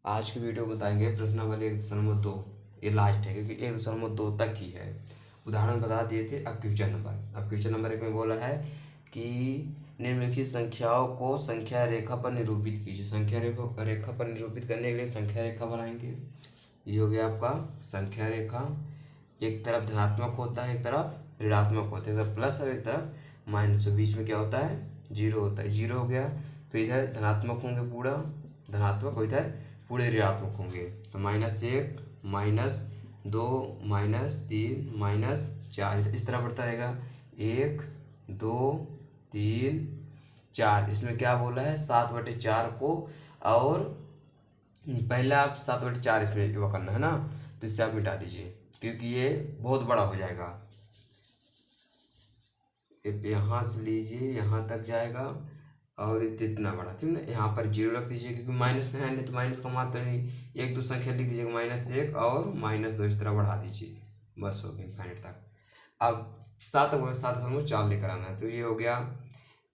आज की वीडियो बताएंगे प्रश्नावली 1.2। ये लास्ट है क्योंकि 1.2 तक ही है। उदाहरण बता दिए थे। अब क्वेश्चन नंबर, एक में बोला है कि निम्नलिखित संख्याओं को संख्या रेखा पर निरूपित कीजिए। संख्या रेखा पर निरूपित करने के लिए संख्या रेखा बनाएंगे। ये हो गया आपका संख्या रेखा। एक तरफ धनात्मक होता है, एक तरफ ऋणात्मक होता है, एक तरफ प्लस और एक तरफ माइनस। तो बीच में क्या होता है? जीरो होता है। जीरो हो गया तो इधर धनात्मक होंगे पूरा धनात्मक, और इधर पूरे ऋणात्मक होंगे। तो -1 -2 -3 -4 इस तरह बढ़ता रहेगा। 1 2 3 4। इसमें क्या बोला है? 7/4 को, और पहला आप 7/4 इसमें वो करना है ना, तो इससे आप मिटा दीजिए क्योंकि ये बहुत बड़ा हो जाएगा। यहाँ से लीजिए, यहाँ तक जाएगा और इतना बड़ा, ठीक ना। यहाँ पर जीरो रख दीजिए क्योंकि माइनस में है नहीं, तो माइनस का मान तो नहीं। एक दो संख्या लिख दीजिएगा, -1 और -2 इस तरह बढ़ा दीजिए, बस हो गया इनफाइनाइट तक। अब 7/4 लेकर आना है, तो ये हो गया।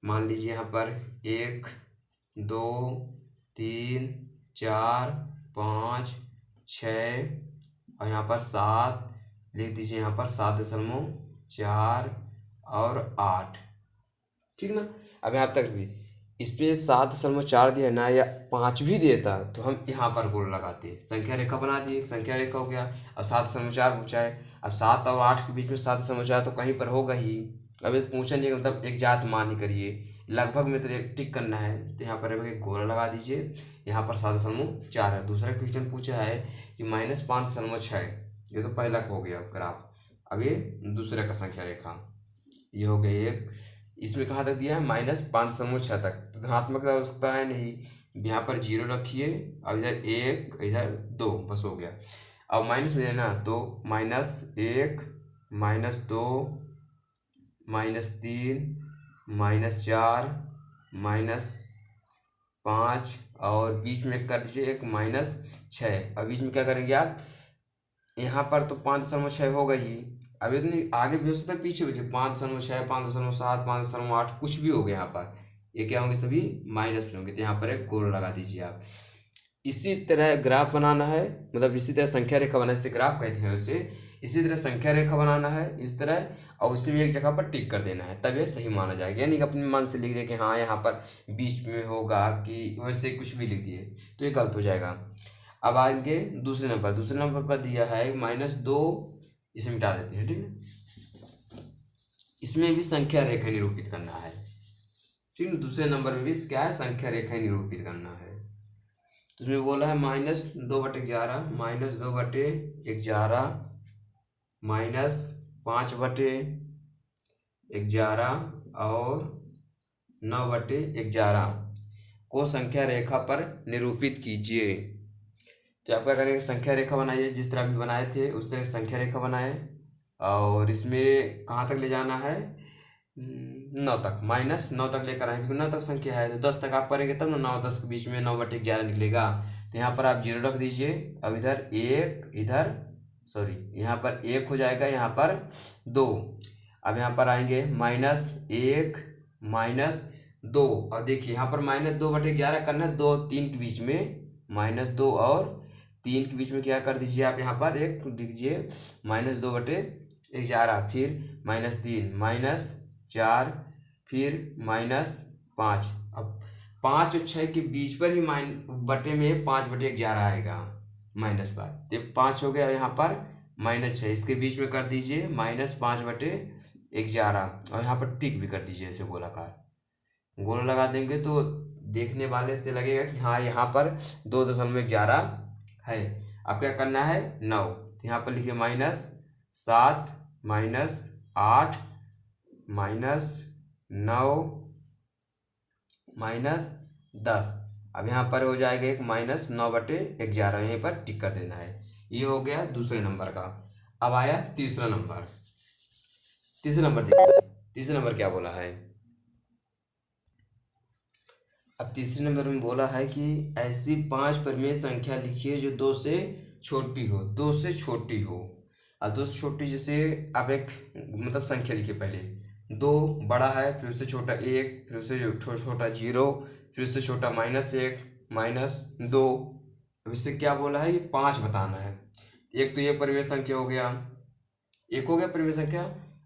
मान लीजिए यहाँ पर 1 2 3 4 5 6 और यहाँ पर 7 लिख दीजिए। यहाँ पर 7.4 और 8, ठीक ना। अब यहाँ तक दी, इस पे 7.4 दिया ना, या 5 भी देता तो हम यहाँ पर गोल लगाते। संख्या रेखा बना दी, एक संख्या रेखा हो गया। अब 7.4 पूछा है। अब 7 और 8 के बीच में 7.4 तो कहीं पर होगा ही। अब ये पूछा नहीं, मतलब एक जात मान ही करिए, लगभग में तो एक टिक करना है। तो यहाँ पर एक गोला लगा दीजिए। यहाँ पर 7.4 है। दूसरा क्वेश्चन पूछा है कि -5.6। ये तो पहला हो गया ग्राफ। अब ये दूसरे का संख्या रेखा, ये हो गया एक। इसमें कहाँ तक दिया है? -5.6 तक। तो धनात्मक हो सकता है नहीं, यहाँ पर जीरो रखिए। अब इधर 1 इधर 2, बस हो गया। अब माइनस में देना, तो -1 -2 -3 -4 -5 और बीच में कर दीजिए एक -6। अब बीच में क्या करेंगे आप? यहाँ पर तो 5.6 होगा ही। अब इतनी आगे भी हो सकता है, पीछे भी 5.6 5.7 5.8 कुछ भी हो गया। यहाँ पर ये क्या होंगे? सभी माइनस में होंगे। तो यहाँ पर एक गोल लगा दीजिए आप। इसी तरह ग्राफ बनाना है, मतलब इसी तरह संख्या रेखा बनाना, इसे ग्राफ कहते हैं उसे। इसी तरह संख्या रेखा बनाना है इस तरह, और उसी में एक जगह पर टिक कर देना है, तब ये सही माना जाएगा। यानी कि अपने मन से लिख दे कि हाँ यहाँ पर बीच में होगा, कि वैसे कुछ भी लिख दिए तो ये गलत हो जाएगा। अब आएंगे दूसरे नंबर पर दिया है -2, इसे मिटा देते हैं, ठीक है। इसमें भी संख्या रेखा निरूपित करना है, ठीक है। दूसरे नंबर में भी क्या है? संख्या रेखा निरूपित करना है। तो इसमें बोला है -2/11 -2/11 -5/11 और 9/11 को संख्या रेखा पर निरूपित कीजिए। तो आप क्या करेंगे? संख्या रेखा बनाइए, जिस तरह भी बनाए थे उस तरह संख्या रेखा बनाए। और इसमें कहाँ तक ले जाना है? 9 तक, -9 तक लेकर आए क्योंकि 9 तक संख्या है। तो 10 तक आप करेंगे तब ना 9 10 के बीच में 9/11 निकलेगा। तो यहाँ पर आप जीरो रख दीजिए। अब इधर एक, इधर सॉरी, यहाँ पर 1 हो जाएगा, यहाँ पर 2। अब यहाँ पर आएंगे -1 -2। और देखिए यहाँ पर -2/11 करना है, 2 3 के बीच में, -2 और 3 के बीच में क्या कर दीजिए आप? यहाँ पर एक दीजिए -2/11, फिर -3 -4 फिर -5। अब 5 और 6 के बीच पर ही बटे में 5/11 आएगा, -5। तो 5 हो गया यहाँ पर, -6 इसके बीच में कर दीजिए -5/11, और यहाँ पर टिक भी कर दीजिए ऐसे गोलाकार। गोल लगा देंगे तो देखने वाले से लगेगा कि हाँ यहाँ पर 2.11 है। अब क्या करना है? 9। तो यहाँ पर लिखिए -7 -8 -9 -10। अब यहाँ पर हो जाएगा एक -9/11, यहीं पर टिक कर देना है। ये हो गया दूसरे नंबर का। अब आया तीसरा नंबर। देखिए तीसरे नंबर क्या बोला है। अब तीसरे नंबर में बोला है कि ऐसी 5 परिमेय संख्या लिखिए जो 2 से छोटी हो। 2 से छोटी हो। अब 2 से छोटी, जैसे आप एक मतलब संख्या लिखिए। पहले 2 बड़ा है, फिर उससे छोटा 1, फिर उससे छोटा 0, फिर उससे छोटा -1 -2। अब इससे क्या बोला है, ये 5 बताना है। एक तो ये परिमेय संख्या हो गया, एक हो गया परिमेय संख्या।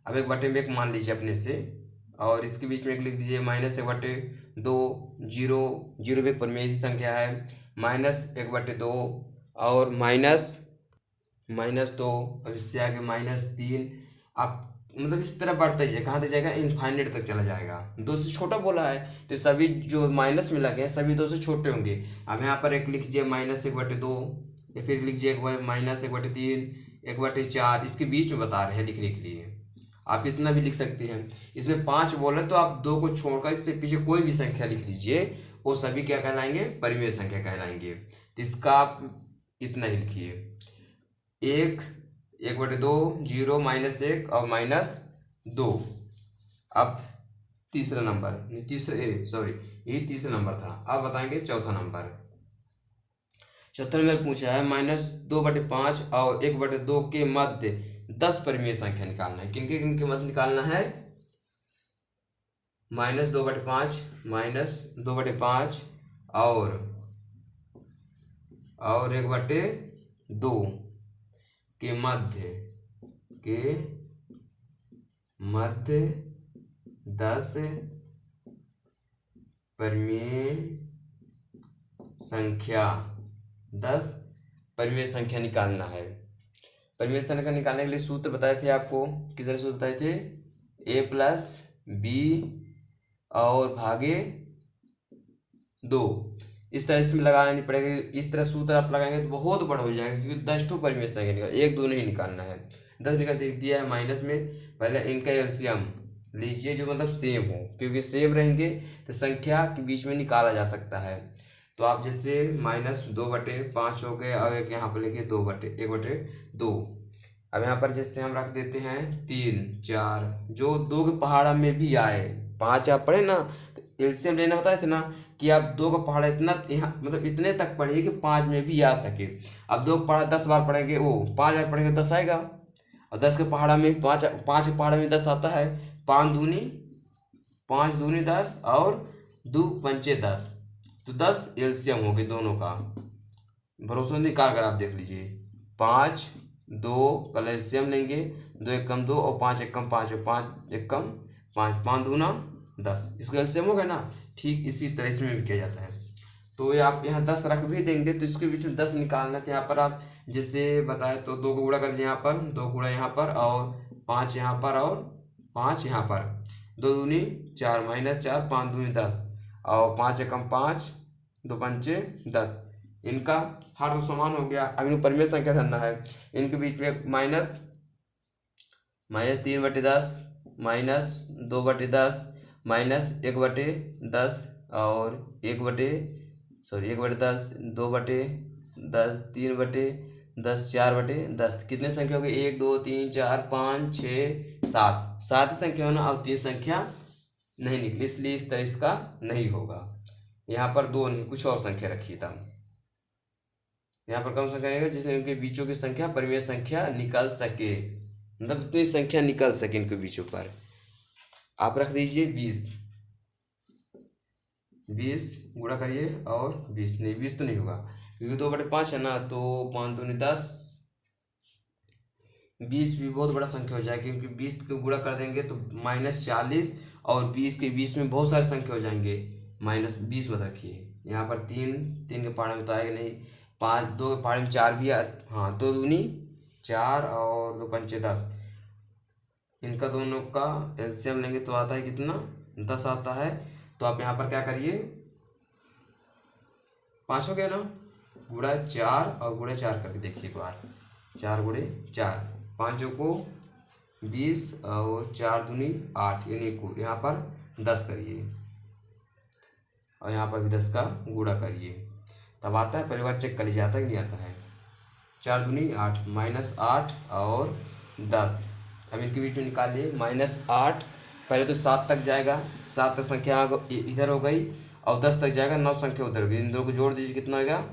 अब एक बटे में एक मान लीजिए अपने से, और इसके बीच में एक लिख दीजिए -1/2। जीरो जीरो भी एक परिमेय संख्या है, -1/2 और -2। अब इससे आगे -3। आप मतलब इस तरह बढ़ता ही जाए, कहाँ तक जाएगा, इनफाइनाइट तक चला जाएगा। 2 से छोटा बोला है तो सभी जो माइनस में लगे हैं सभी 2 से छोटे होंगे। अब यहाँ पर एक लिख लीजिए -1/2, या फिर लिखिए -1/3, 1/4। इसके बीच में बता रहे हैं लिखने के लिए, आप इतना भी लिख सकते हैं। इसमें 5 बोले तो आप 2 को छोड़कर इससे पीछे कोई भी संख्या लिख लीजिए, वो सभी क्या कहलाएंगे, परिमेय संख्या कहलाएंगे। तो इसका आप इतना ही लिखिए, 1/2, 0, -1 और -2। अब तीसरा नंबर, ये तीसरा नंबर था। अब बताएंगे चौथा नंबर। चौथा नंबर पूछा है -2/5 और 1/2 के मध्य 10 परिमेय संख्या निकालना है। किनके किनके मध्य निकालना है, -2/5 और 1/2 के मध्य 10 परिमेय संख्या 10 परिमेय संख्या निकालना है। परिमेय संख्या निकालने के लिए सूत्र बताए थे आपको, किस तरह सूत्र बताए थे, a+b और भागे 2। इस तरह इसमें लगानी पड़ेगी। इस तरह सूत्र आप लगाएंगे तो बहुत बड़ा हो जाएगा, क्योंकि 10 परिमेय संख्या निकाल, 1 2 नहीं निकालना है। 10 निकाल दिया है माइनस में। पहले इनका एलसीएम लीजिए जो मतलब सेम हो, क्योंकि सेम रहेंगे तो संख्या के बीच में निकाला जा सकता है। तो आप जैसे -2/5 हो गए, और एक यहाँ पर लिखिए 1/2। अब यहाँ पर जैसे हम रख देते हैं 3 4, जो 2 के पहाड़ा में भी आए। 5 आप पढ़े ना, तो एलसीएम लेना बताए थे ना कि आप 2 का पहाड़ा इतना यहाँ मतलब इतने तक पढ़िए कि 5 में भी आ सके। अब 2 का पहाड़ा 10 बार पढ़ेंगे, वो 5 बार पढ़ेंगे 10 आएगा। और 10 के पहाड़ा में 5 के पहाड़ा में 10 आता है। 5 दूनी 10 और 2 पंचे 10, तो 10 एलसीएम हो गए दोनों का। भरोसा निकाल कर आप देख लीजिए, 5 2 का एलसीएम लेंगे, 2 एकम 2 और 5 एकम 5 और 5 एकम 5, 5 दूना 10, इसका एलसीएम हो गया ना। ठीक इसी तरह इसमें भी किया जाता है। तो ये आप यहाँ 10 रख भी देंगे तो इसके बीच में 10 निकालना था। यहाँ पर आप जैसे बताए तो 2 को गुणा कर दीजिए, यहाँ पर 2 गुणा यहाँ पर और 5 यहाँ पर और 5 यहाँ पर, 2 दूनी 4 -4, 5 दूनी 10 और 5 एकम 5, 2 पंचे 10। इनका हर तो समान हो गया। अब इनको परिमेय संख्या धरना है। इनके बीच में -3/10 -2/10 -1/10 और 1/10, 2/10, 3/10, 4/10। कितने संख्या हो गई, 1 2 3 4 5 6 7, 7 ही संख्या होना और 3 संख्या नहीं निकली, इसलिए इस तरह इसका नहीं होगा। यहाँ पर 2 नहीं, कुछ और संख्या रखिए तब। यहाँ पर कौन संख्या रहेगा, जिसमें इनके बीचों की संख्या परिमेय संख्या निकल सके, मतलब इतनी संख्या निकल सके इनके बीचों पर। आप रख दीजिए 20 गुणा करिए और 20 नहीं, 20 तो नहीं होगा क्योंकि 2/5 है ना, तो 5 दूनी 10, 20 भी बहुत बड़ा संख्या हो जाएगा, क्योंकि 20 को गुणा कर देंगे तो -40 और 20 के बीच में बहुत सारे संख्या हो जाएंगे। -20 मत रखिए। यहाँ पर 3 के पहाड़े में तो आएगा नहीं, 5 2 के पहाड़े में 4 भी हाँ, 2 दूनी 4 और 2 पंचे 10। इनका दोनों का एलसीएम लेंगे तो आता है कितना, 10 आता है। तो आप यहाँ पर क्या करिए, 5 हो गया ना, गुणा 4 और गुणा 4 करके देखिए एक बार, 4 गुणे 4, 5 को 20 और 4 दूनी 8, यानी को यहाँ पर 10 करिए और यहाँ पर भी 10 का गुणा करिए, तब आता है। परिवार चेक कर लीजिए आता है कि नहीं आता है। 4 दूनी 8, -8 और 10। अब इनके बीच में निकाल लिए, -8 पहले तो 7 तक जाएगा, 7 तक संख्या इधर हो गई और 10 तक जाएगा, 9 संख्या उधर हो गई। इन दोनों को जोड़ दीजिए, कितना होगा,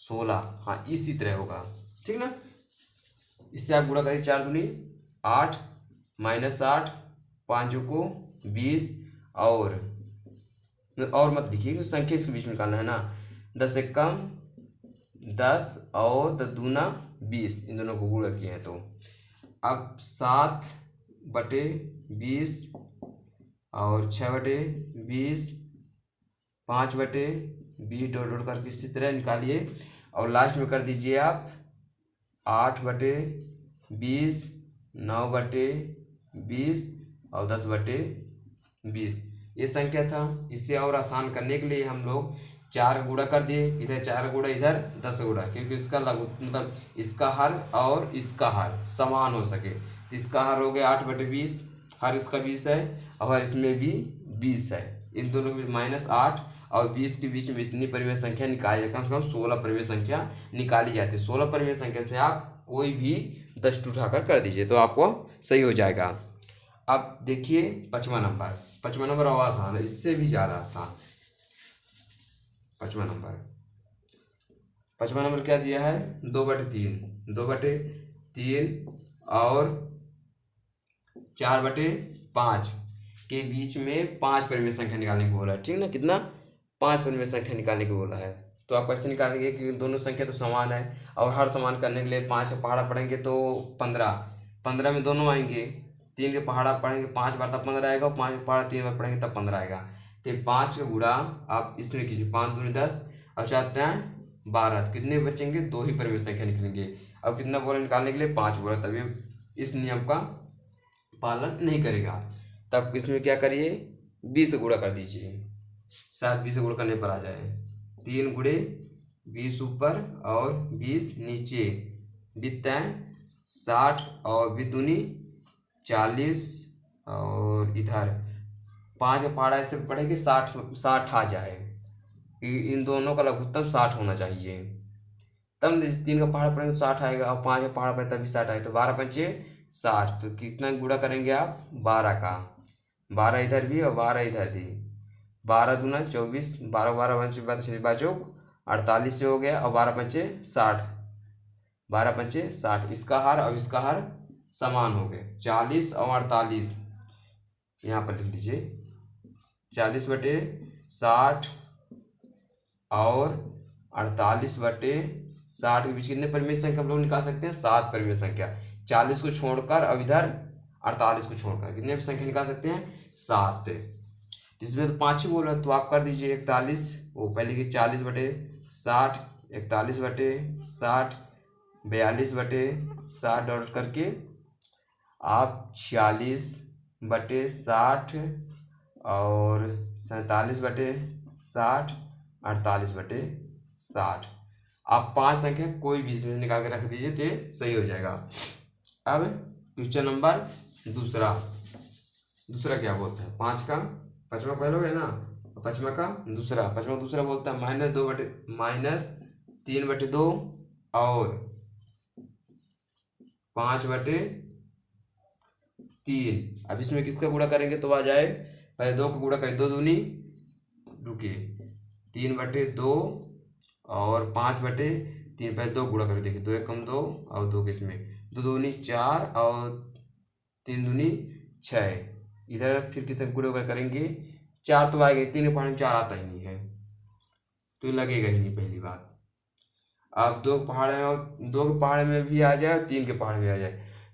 16। हाँ, इसी तरह होगा, ठीक ना। इससे आप गुणा करिए, 4 दूनी 8, -8, 5 को 20 और मत लिखिए, संख्या इसके बीच में निकालना है ना। 10 एकम 10 और 10 दूना 20, इन दोनों को गुणा किए हैं। तो अब 7/20 और 6/20, 5/20 डॉट डॉट करके इसी तरह निकालिए और लास्ट में कर दीजिए आप 8/20, 9/20 और 10/20। ये संख्या था। इससे और आसान करने के लिए हम लोग 4 गुणा कर दिए, इधर 4 गुणा, इधर 10 गुणा, क्योंकि इसका लघु मतलब इसका हर और इसका हर समान हो सके। इसका हर हो गया 8/20, हर इसका 20 है और हर इसमें भी 20 है। इन दोनों के -8 और 20 के बीच में इतनी परिमेय संख्या निकाली जाती है, कम से कम 16 परिमेय संख्या निकाली जाती है। 16 परिमेय संख्या से आप कोई भी 10 उठाकर कर दीजिए तो आपको सही हो जाएगा। अब देखिए 5वां नंबर। 5वां नंबर और आसान है, इससे भी ज़्यादा आसान। 5वां नंबर क्या दिया है? 2/3, 2/3 और 4/5 के बीच में 5 परिमेय संख्या निकालने को बोला है, ठीक ना? कितना? 5 परिमेय संख्या निकालने को बोला है। तो आप कैसे निकालेंगे कि दोनों संख्या तो समान है और हर समान करने के लिए 5 का पहाड़ा पढ़ेंगे तो 15, 15 में दोनों आएंगे। 3 के पहाड़ा पढ़ेंगे 5 बार तब 15 आएगा, और 5 के पहाड़ा 3 बार पढ़ेंगे तब 15 आएगा। तो 5 का गुणा आप इसमें कीजिए, 5 दूनी 10 और 4 12, कितने बचेंगे? 2 ही परिमेय संख्या निकलेंगे। अब कितना बोला निकालने के लिए? 5 बोला, तभी इस नियम का पालन नहीं करेगा। तब इसमें क्या करिए? 20 से गुणा कर दीजिए, शायद 20 से गुणा करने पर आ जाए। 3 गुणे 20 ऊपर और 20 नीचे, बितैं 60 और बिदुनी 40 और इधर 5 का पहाड़ा ऐसे पढ़ेंगे 60 आ जाए। इन दोनों का लघुत्तम 60 होना चाहिए, तब 3 का पहाड़ा पढ़ेंगे तो 60 आएगा और 5 का पहाड़ा पढ़े तभी 60 आएगा। तो 12×5 = 60। तो कितना गुणा करेंगे आप? 12 का, 12 इधर भी और 12 इधर भी। 12 दूना 24, 12 12 25 48 से हो गया और 12×5 = 60, 12×5 = 60। इसका हार और इसका हार समान हो गए, 40 और 48। यहाँ पर लिख लीजिए 40/60 और 48/60 के बीच कितने परिमेय संख्या हम लोग निकाल सकते हैं? 7 परिमेय संख्या। 40 को छोड़कर और इधर 48 को छोड़कर कितने संख्या निकाल सकते हैं? 7। जिसमें तो 5 ही बोल रहा, तो आप कर दीजिए 41, वो पहले की 40/60, 41/60, 42/60 डॉट करके आप 46/60 और 47/60, 48/60। आप 5 संख्या कोई भी इसमें निकाल के रख दीजिए तो ये सही हो जाएगा। अब क्वेश्चन नंबर दूसरा क्या बोलता है? 5 का 5वां पहले हो गया ना, 5वां का दूसरा बोलता है -3/2 और 5/3। अब इसमें किसका गुणा करेंगे तो आ जाए? पहले 2 का गुणा करें, 2 दूनी, रुकिए, 3/2 और 5/3। पहले 2 गुणा करें, देखिए 2 × 1 = 2 और 2 किसमें 2 दूनी 4 और 3 दूनी 6। इधर फिर कितने गुणा करेंगे? 4 तो आएगा, 3 के पहाड़े में 4 आता ही नहीं है तो लगेगा ही नहीं, पहली बात। अब 2 के पहाड़े में और 2 के पहाड़े में भी आ जाए और 3 के पहाड़े में आ जाए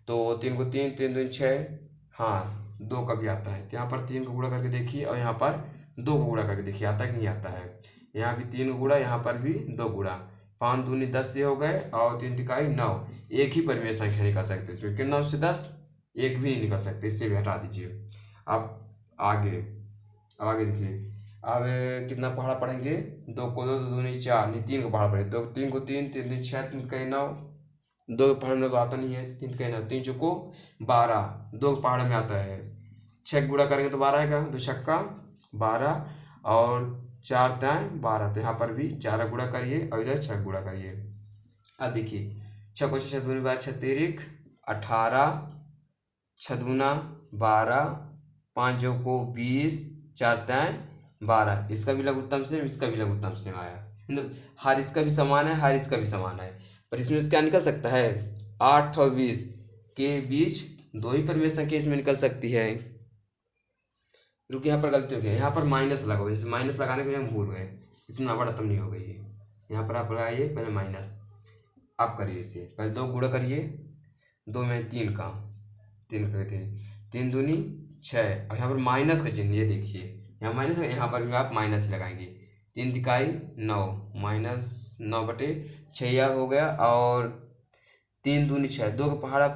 तो 3 को 3, 3 दूनी 6, हाँ 2 का भी आता है। तो यहाँ पर 3 को गुणा करके देखिए और यहाँ पर 2 को गुणा करके देखिए, आता कि नहीं आता है? यहाँ भी 3 गुणा, यहाँ पर भी 2 गुणा, 5 दूनी 10 से हो गए और 3 तिकाई 9। एक ही परिमेय संख्या निकाल सकते हैं इसमें, कितना? 9 से 10 एक भी नहीं निकल सकते, इससे भी हटा दीजिए। अब आगे देखिए, अब कितना पहाड़ा पढ़ेंगे? 2 को 2, 2 दूनी 4, नहीं 3 को पहाड़ा पढ़ेंगे, 2 3 को 3, 3 दूनी 6, 3 तिकाई 9। 2 के पहाड़े में तो आता नहीं है, 3 तिकाई 9, 3 चौको 12, 2 के पहाड़े में आता है। 6 गुणा करेंगे तो 12 आएगा, 2 छक्का 12 और 4 दाएँ 12। तो यहाँ पर भी 4 गुणा करिए और इधर 6 गुणा करिए। अब देखिए 6 को 6 दूनी 12, 6 तिरिक 18, 6 दूना 12, 5 चौको 20, 4 दाएँ 12। इसका भी लघुत्तम सेम, इसका भी लघुत्तम सेम आया, मतलब हर इसका भी समान है, हर इसका भी समान है। पर इसमें से क्या निकल सकता है? 8 और 20 के बीच 2 ही परिमेय संख्या इसमें निकल सकती है। रुकिए, यहाँ पर गलती हो गई, यहाँ पर माइनस लगाओ। इसे माइनस लगाने के लिए हम भूल गए, इतना बड़ा तब नहीं हो गई है। यहाँ पर आप लगाइए पहले माइनस, आप करिए इसे, पहले 2 गुणा करिए, 2 में 3 का, 3 करते हैं, 3 दूनी 6, और यहाँ पर माइनस का चिन्ह, ये देखिए यहाँ माइनस है, यहाँ पर भी आप माइनस लगाएंगे। 3 तिकाई 9, माइनस 9/6 हो गया, और 3 दूनी 6, 2 का पहाड़ा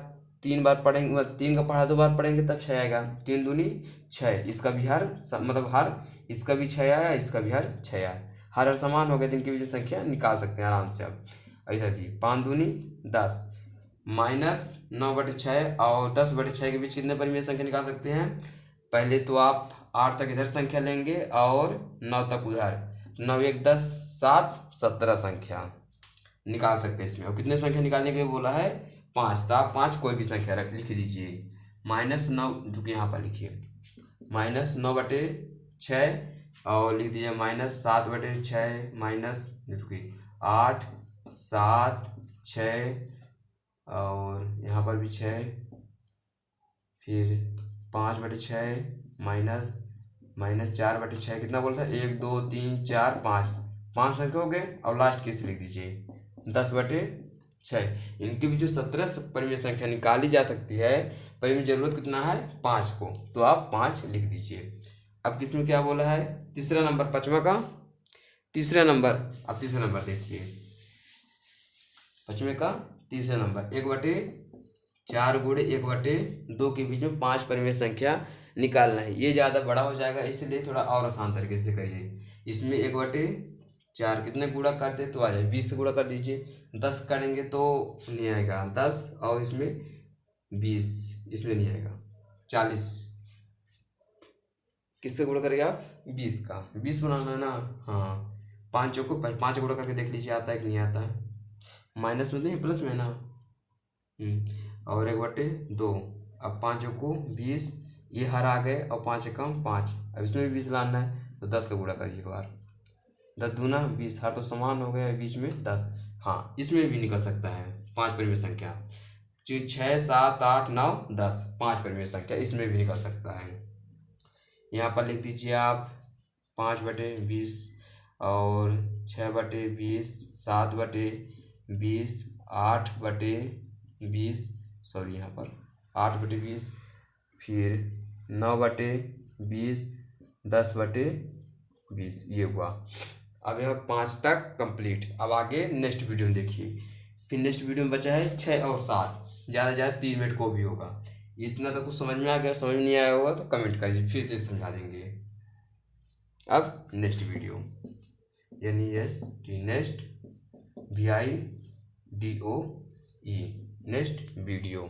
3 बार पढ़ेंगे, 3 का पहाड़ा 2 बार पढ़ेंगे तब 6 आएगा। 3 दूनी 6, इसका भी हर मतलब हर, इसका भी 6 आया, इसका भी हर 6 आया, हर समान हो गया, तो इनकी भी जो संख्या निकाल सकते हैं आराम से आप। ऐसा भी 5 दूनी 10, -9/6 और 10/6 के बीच कितने परिमेय संख्या निकाल सकते हैं? पहले तो आप 8 तक इधर संख्या लेंगे और 9 तक उधर, 9 1 10 7 17 संख्या निकाल सकते हैं इसमें। और कितने संख्या निकालने के लिए बोला है? 5, तो आप 5 कोई भी संख्या रख लिख दीजिए। -9 जो कि यहाँ पर लिखिए, -9/6 और लिख दीजिए -7/6, माइनस जो कि 8 7 6 और यहाँ पर भी 6, फिर 5/6 -4/6, कितना बोला था? 1 2 3 4 5, 5 संख्या हो गए, और लास्ट किस लिख दीजिए 10/6। इनकी भी जो 17 परिमेय संख्या निकाली जा सकती है, पर इनमें जरूरत कितना है? 5 को, तो आप 5 लिख दीजिए। अब किसमें क्या बोला है? तीसरा नंबर, पांचवा का तीसरा नंबर, अब तीसरा नंबर देखिए, पांचवे का तीसरा नंबर, 1/4 गुणे 1/2 के बीच में 5 परिमेय संख्या निकालना है। ये ज़्यादा बड़ा हो जाएगा, इसलिए थोड़ा और आसान तरीके से करिए। इसमें 1/4 कितने गुणा कर दे तो आ जाए, 20 से गुणा कर दीजिए, 10 करेंगे तो नहीं आएगा 10, और इसमें 20, इसमें नहीं आएगा 40, किससे गुणा करेंगे आप? 20 का, 20 बनाना है ना? हाँ, 5 को पहले 5 गुणा करके देख लीजिए आता है कि नहीं आता है। माइनस में नहीं, प्लस में ना। और 1/2, अब 5 को 20, ये हर आ गए, और 5 कम 5, अब इसमें भी 20 लाना है, तो 10 का गुणा करिए एक बार, 10 दूना 20, हर तो समान हो गया, बीच में 10। हाँ, इसमें भी निकल सकता है 5 परिमेय संख्या, 6 7 8 9 10, 5 परिमेय संख्या इसमें भी निकल सकता है। यहाँ पर लिख दीजिए आप 5/20 और 6/20, 7/20, 8/20, सॉरी यहाँ पर 8/20, फिर 9/20, 10/20, ये हुआ। अब यहाँ 5 तक कंप्लीट। अब आगे नेक्स्ट वीडियो में देखिए, फिर नेक्स्ट वीडियो में बचा है 6 और 7, ज़्यादा से ज़्यादा 3 मिनट को भी होगा। इतना तो कुछ समझ में आ गया, समझ में नहीं आया होगा तो कमेंट करिए, फिर से समझा देंगे। अब next video, next VIDOE, next video.